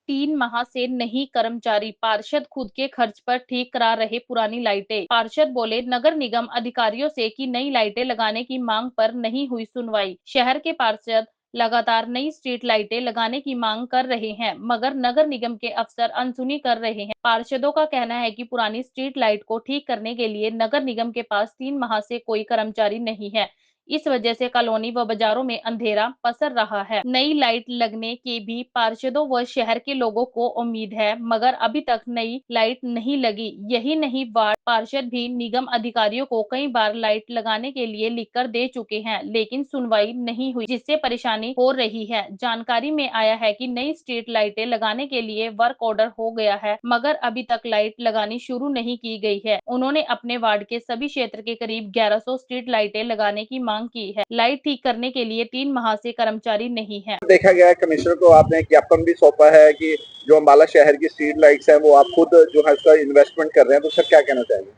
3 माह से नहीं कर्मचारी, पार्षद खुद के खर्च पर ठीक करा रहे पुरानी लाइटें। पार्षद बोले, नगर निगम अधिकारियों से कि नई लाइटें लगाने की मांग पर नहीं हुई सुनवाई। शहर के पार्षद लगातार नई स्ट्रीट लाइटें लगाने की मांग कर रहे हैं, मगर नगर निगम के अफसर अनसुनी कर रहे हैं। पार्षदों का कहना है कि पुरानी स्ट्रीट लाइट को ठीक करने के लिए नगर निगम के पास 3 माह से कोई कर्मचारी नहीं है। इस वजह से कॉलोनी व बाजारों में अंधेरा पसर रहा है। नई लाइट लगने की भी पार्षदों व शहर के लोगों को उम्मीद है, मगर अभी तक नई लाइट नहीं लगी। यही नहीं, वार्ड पार्षद भी निगम अधिकारियों को कई बार लाइट लगाने के लिए लिखकर दे चुके हैं, लेकिन सुनवाई नहीं हुई, जिससे परेशानी हो रही है। जानकारी में आया है कि नई स्ट्रीट लाइटें लगाने के लिए वर्क ऑर्डर हो गया है, मगर अभी तक लाइट लगानी शुरू नहीं की गई है। उन्होंने अपने वार्ड के सभी क्षेत्र के करीब 1100 स्ट्रीट लाइटें लगाने की मांग की है। लाइट ठीक करने के लिए 3 माह से कर्मचारी नहीं है। देखा गया है कमिश्नर को आपने ज्ञापन भी सौंपा है कि जो अम्बाला शहर की स्ट्रीट लाइट्स हैं वो आप खुद जो है उसका इन्वेस्टमेंट कर रहे हैं, तो सर क्या कहना चाहेंगे?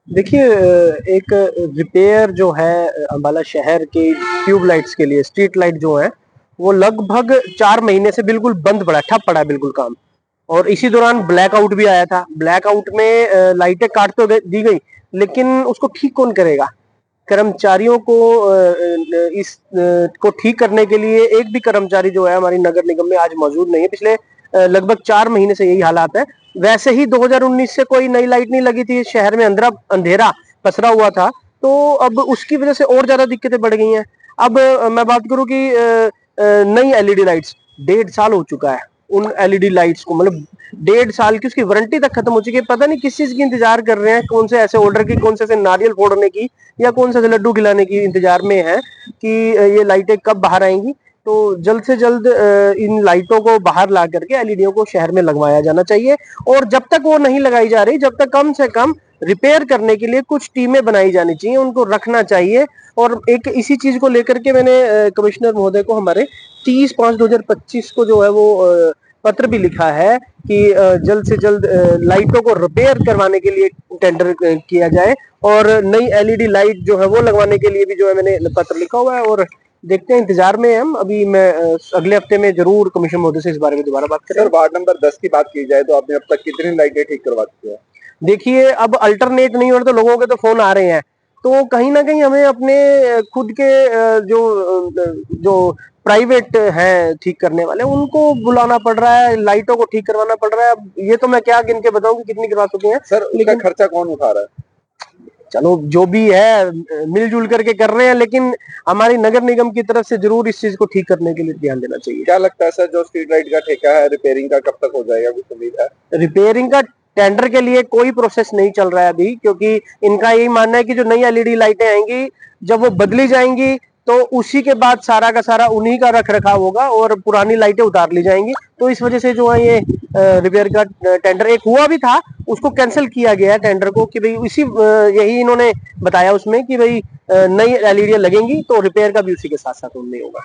देखिए, एक रिपेयर जो है अम्बाला शहर के ट्यूब लाइट्स के लिए, स्ट्रीट लाइट जो है वो लगभग 4 महीने से बिल्कुल बंद पड़ा है, ठप पड़ा है बिल्कुल काम। और इसी दौरान ब्लैकआउट भी आया था। ब्लैकआउट में लाइटें काट तो दी गई, लेकिन उसको ठीक कौन करेगा? कर्मचारियों को इस को ठीक करने के लिए एक भी कर्मचारी जो है हमारी नगर निगम में आज मौजूद नहीं है। पिछले लगभग 4 महीने से यही हालात है। वैसे ही 2019 से कोई नई लाइट नहीं लगी थी, शहर में अंधेरा पसरा हुआ था, तो अब उसकी वजह से और ज्यादा दिक्कतें बढ़ गई हैं। अब मैं बात करूं कि नई एलईडी लाइट्स 1.5 साल हो चुका है उन एलईडी लाइट्स को, मतलब 1.5 साल की उसकी वारंटी तक खत्म हो चुकी है। पता नहीं किस चीज की इंतजार कर रहे हैं, कौन से ऐसे ऑर्डर की, कौन से ऐसे नारियल फोड़ने की, या कौन से ऐसे लड्डू खिलाने की इंतजार में है कि ये लाइटें कब बाहर आएंगी। तो जल्द से जल्द इन लाइटों को बाहर ला करके एलईडीओ को शहर में लगवाया जाना चाहिए। और जब तक वो नहीं लगाई जा रही, जब तक कम से कम रिपेयर करने के लिए कुछ टीमें बनाई जानी चाहिए, उनको रखना चाहिए। और एक इसी चीज को लेकर के मैंने कमिश्नर महोदय को हमारे 30/5/2025 को जो है वो पत्र भी लिखा है कि जल्द से जल्द लाइटों को रिपेयर करवाने के लिए टेंडर किया जाए, और नई एलईडी लाइट जो है वो लगवाने के लिए भी जो है मैंने पत्र लिखा हुआ है। और देखते हैं, इंतजार में हम। अभी मैं अगले हफ्ते में जरूर कमिश्नर महोदय से इस बारे में दोबारा बात करें। वार्ड नंबर 10 की बात की जाए तो आपने अब तक कितनी लाइटें ठीक करवा चुके हैं? देखिए, अब अल्टरनेट नहीं हो रहा तो लोगों के तो फोन आ रहे हैं, तो कहीं ना कहीं हमें अपने खुद के जो प्राइवेट हैं ठीक करने वाले, उनको बुलाना पड़ रहा है, लाइटों को ठीक करवाना पड़ रहा है। अब ये तो मैं क्या गिन के बताऊं कि कितनी करवा चुके हैं सर, लेकिन खर्चा कौन उठा रहा है? चलो, जो भी है मिलजुल करके कर रहे हैं, लेकिन हमारी नगर निगम की तरफ से जरूर इस चीज को ठीक करने के लिए ध्यान देना चाहिए। क्या लगता है सर, जो स्ट्रीट लाइट का ठेका है रिपेयरिंग का कब तक हो जाएगा, कुछ उम्मीद है? रिपेयरिंग का टेंडर के लिए कोई प्रोसेस नहीं चल रहा है अभी, क्योंकि इनका यही मानना है कि जो नई एलईडी लाइटें आएंगी, जब वो बदली जाएंगी तो उसी के बाद सारा का सारा उन्हीं का रख रखाव होगा और पुरानी लाइटें उतार ली जाएंगी। तो इस वजह से जो है ये रिपेयर का टेंडर एक हुआ भी था, उसको कैंसिल किया गया है टेंडर को, कि भाई इसी यही इन्होंने बताया उसमें कि भाई नई एलईडी लगेंगी तो रिपेयर का भी उसी के साथ साथ उनमें होगा।